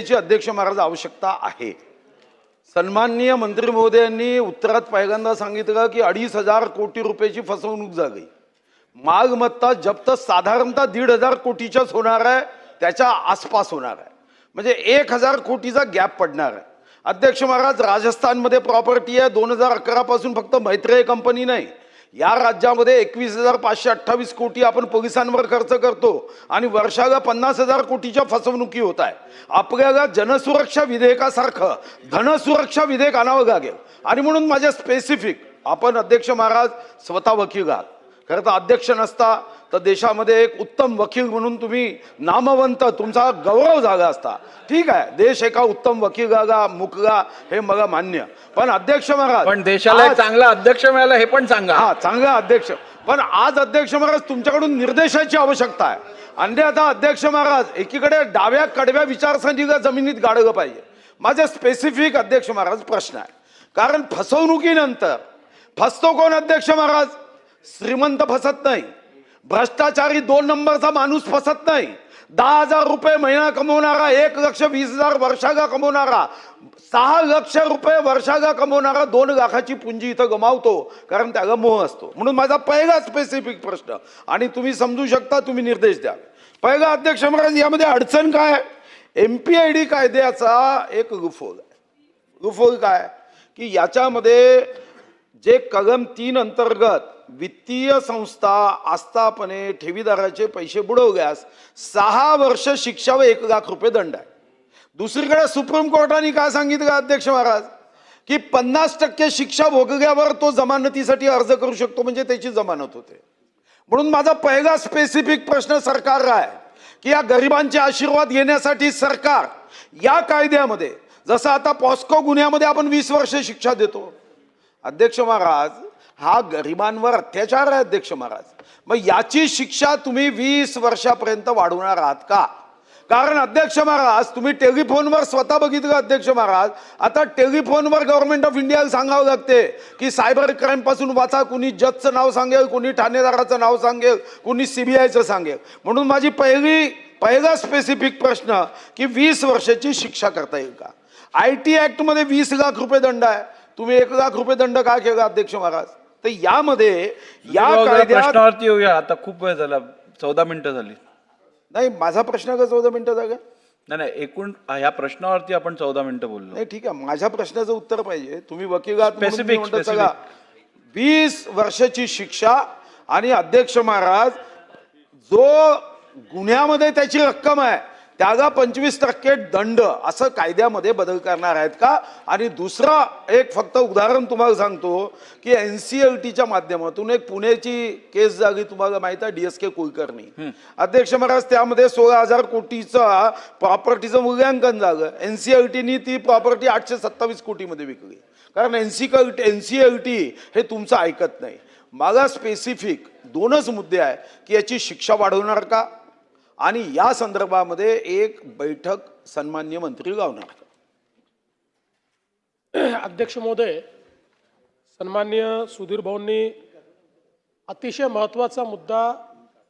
ची अध्यक्ष महाराज आवश्यकता आहे। सन्माननीय मंत्री महोदयांनी उत्तरात पहिल्यांदा सांगितलं की 2,500 कोटी रुपयाची फसवणूक झाली। मालमत्ता जप्त साधारणतः 1,500 कोटीच्याच होणार आहे, त्याच्या आसपास होणार आहे, म्हणजे 1,000 कोटीचा गॅप पडणार आहे। अध्यक्ष महाराज, राजस्थानमध्ये प्रॉपर्टी आहे 2011 पासून, फक्त मैत्रेय कंपनी नाही, या राज्यामध्ये 21,528 कोटी आपण पोलिसांवर खर्च करतो आणि वर्षाला 50,000 कोटीच्या फसवणुकी होत आहे। आपल्याला जनसुरक्षा विधेयकासारखं धनसुरक्षा विधेयक आणावं लागेल आणि म्हणून माझ्या स्पेसिफिक, आपण अध्यक्ष महाराज स्वतः वकील आहात, खरं तर अध्यक्ष नसता तर देशामध्ये एक उत्तम वकील म्हणून तुम्ही नामवंत, तुमचा गौरव झाला असता। ठीक आहे, देश एका उत्तम वकिलाला मुकला हे मला मान्य, पण अध्यक्ष महाराज, पण देशाला एक चांगला अध्यक्ष मिळाला हे पण सांगा। हा, चांगला अध्यक्ष, पण आज अध्यक्ष महाराज तुमच्याकडून निर्देशाची आवश्यकता आहे। अन्यथा अध्यक्ष महाराज, एकीकडे डाव्या कडव्या विचारसरणीला जमिनीत गाडलं पाहिजे। माझे स्पेसिफिक अध्यक्ष महाराज प्रश्न आहे, कारण फसवणुकीनंतर फसतो कोण अध्यक्ष महाराज? श्रीमंत फसत नाही, भ्रष्टाचारी 2 नंबरचा माणूस फसत नाही, 10,000 रुपये महिना कमवणारा, 1,20,000 वर्षाला कमवणारा, 6 लाख रुपये वर्षाला कमवणारा 2 लाखाची पुंजी इथं गमावतो, कारण त्याला मोह असतो। म्हणून माझा पहिला स्पेसिफिक प्रश्न, आणि तुम्ही समजू शकता, तुम्ही निर्देश द्या। पहिला अध्यक्ष महाराज, यामध्ये अडचण काय? MPID कायद्याचा एक लूफहोल काय की याच्यामध्ये जे कलम 3 अंतर्गत वित्तीय संस्था आस्थापने ठेवीदाराचे पैसे बुडवल्यास 6 वर्ष शिक्षा व 1 लाख रुपये दंड आहे। दुसरीकडे सुप्रीम कोर्टाने काय सांगितलं अध्यक्ष महाराज की 50% शिक्षा भोगल्यावर तो जमानतीसाठी अर्ज करू शकतो, म्हणजे त्याची जमानत होते। म्हणून माझा पहिला स्पेसिफिक प्रश्न सरकारला आहे की या गरिबांचे आशीर्वाद घेण्यासाठी सरकार या कायद्यामध्ये, जसं आता पॉस्को गुन्ह्यामध्ये आपण 20 वर्ष शिक्षा देतो, अध्यक्ष महाराज हा गरिबांवर अत्याचार आहे अध्यक्ष महाराज, मग याची शिक्षा तुम्ही 20 वर्षापर्यंत वाढवणार आहात का? कारण अध्यक्ष महाराज, तुम्ही टेलिफोनवर स्वतः बघितलं अध्यक्ष महाराज, आता टेलिफोनवर गव्हर्नमेंट ऑफ इंडियाला सांगावं लागते की सायबर क्राईम पासून वाचा, कुणी जजचं नाव सांगेल, कुणी ठाणेदाराचं नाव सांगेल, कुणी CBIचं सांगेल। म्हणून माझी पहिला स्पेसिफिक प्रश्न की 20 वर्षाची शिक्षा करता येईल का? IT ऍक्ट मध्ये 20 लाख रुपये दंड आहे, तुम्ही 1 लाख रुपये दंड काय केला अध्यक्ष महाराज? तर यामध्ये या प्रश्नावरती येऊया, आता खूप वेळ झाला, 14 मिनिटं झाली। नाही, माझा प्रश्न का 14 मिनिटं जागा? नाही, एकूण ह्या प्रश्नावरती आपण 14 मिनिटं बोललो। नाही, ठीक आहे, माझ्या प्रश्नाचं उत्तर पाहिजे, तुम्ही वकील आहात, स्पेसिफिक 20 वर्षाची शिक्षा, आणि अध्यक्ष महाराज जो गुन्ह्यामध्ये त्याची रक्कम आहे त्याला 25% दंड, असं कायद्यामध्ये बदल करणार आहेत का? आणि दुसरा एक फक्त उदाहरण तुम्हाला सांगतो की NCLTच्या माध्यमातून एक पुण्याची केस झाली, तुम्हाला माहिती आहे, DSK कुलकर्णी अध्यक्ष महाराज, त्यामध्ये 16,000 कोटीचा प्रॉपर्टीचं मूल्यांकन झालं। NCLTनी ती प्रॉपर्टी 827 कोटीमध्ये विकली, कारण NCLT हे तुमचं ऐकत नाही। मला स्पेसिफिक 2च मुद्दे आहे की याची शिक्षा वाढवणार का, आणि या संदर्भामध्ये एक बैठक सन्माननीय मंत्री लावणार का? अध्यक्ष महोदय, सन्माननीय सुधीर भाऊंनी अतिशय महत्त्वाचा मुद्दा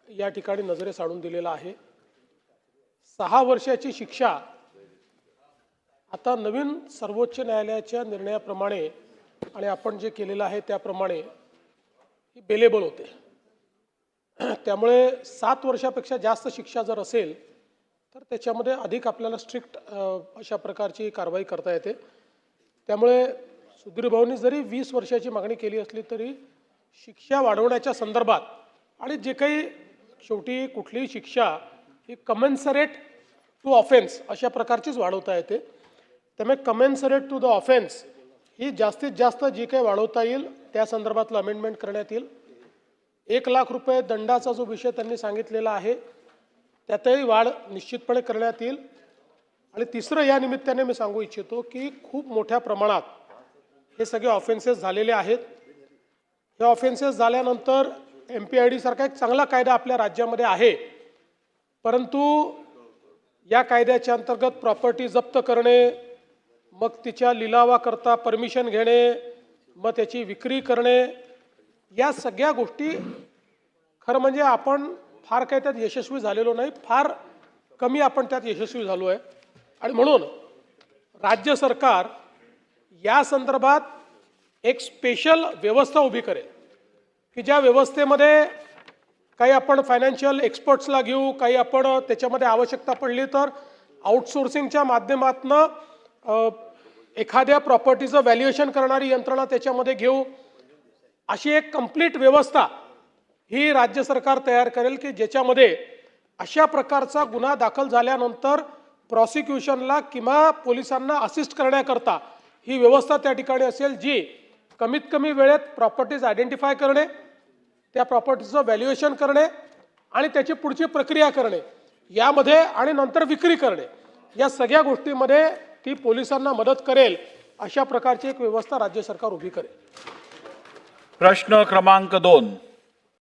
या ठिकाणी नजरेस आणून दिलेला आहे। 6 वर्षाची शिक्षा आता नवीन सर्वोच्च न्यायालयाच्या निर्णयाप्रमाणे आणि आपण जे केलेलं आहे त्याप्रमाणे ही बेलेबल होते। त्यामुळे 7 वर्षापेक्षा जास्त शिक्षा जर असेल तर त्याच्यामध्ये अधिक आपल्याला स्ट्रिक्ट अशा प्रकारची कारवाई करता येते। त्यामुळे सुधीर भाऊंनी जरी 20 वर्षाची मागणी केली असली तरी शिक्षा वाढवण्याच्या संदर्भात, आणि जे काही शेवटी कुठलीही शिक्षा ही कमेन्सरेट टू ऑफेन्स अशा प्रकारचीच वाढवता येते, त्यामुळे कमेन्सरेट टू द ऑफेन्स ही जास्तीत जास्त जी काही वाढवता येईल त्या संदर्भातलं अमेंडमेंट करण्यात येईल। 1 लाख रुपये दंडाचा जो विषय त्यांनी सांगितलेला आहे त्यातही वाढ निश्चितपणे करण्यात येईल। आणि तिसरं या निमित्ताने मी सांगू इच्छितो की खूप मोठ्या प्रमाणात हे सगळे ऑफेन्सेस झालेले आहेत। हे ऑफेन्सेस झाल्यानंतर MPID सारखा एक चांगला कायदा आपल्या राज्यामध्ये आहे, परंतु या कायद्याच्या अंतर्गत प्रॉपर्टी जप्त करणे, मग तिच्या लिलावाकरता परमिशन घेणे, मग त्याची विक्री करणे, या सगळ्या गोष्टी खरं म्हणजे आपण फार काही त्यात यशस्वी झालेलो नाही, फार कमी आपण त्यात यशस्वी झालो आहे। आणि म्हणून राज्य सरकार या संदर्भात एक स्पेशल व्यवस्था उभी करेल की ज्या व्यवस्थेमध्ये काही आपण फायनान्शियल एक्सपर्ट्सला घेऊ, काही आपण त्याच्यामध्ये आवश्यकता पडली तर आउटसोर्सिंगच्या माध्यमातून एखाद्या प्रॉपर्टीचं व्हॅल्युएशन करणारी यंत्रणा त्याच्यामध्ये घेऊ, अशी एक कंप्लीट व्यवस्था ही राज्य सरकार तयार करेल की ज्याच्यामध्ये अशा प्रकारचा गुन्हा दाखल झाल्यानंतर प्रॉसिक्युशनला किंवा पोलिसांना असिस्ट करण्याकरता ही व्यवस्था त्या ठिकाणी असेल, जी कमीत कमी वेळेत प्रॉपर्टीज आयडेंटिफाय करणे, त्या प्रॉपर्टीचं व्हॅल्युएशन करणे आणि त्याची पुढची प्रक्रिया करणे यामध्ये आणि नंतर विक्री करणे या सगळ्या गोष्टींमध्ये ती पोलिसांना मदत करेल अशा प्रकारची एक व्यवस्था राज्य सरकार उभी करेल. प्रश्न क्रमांक 2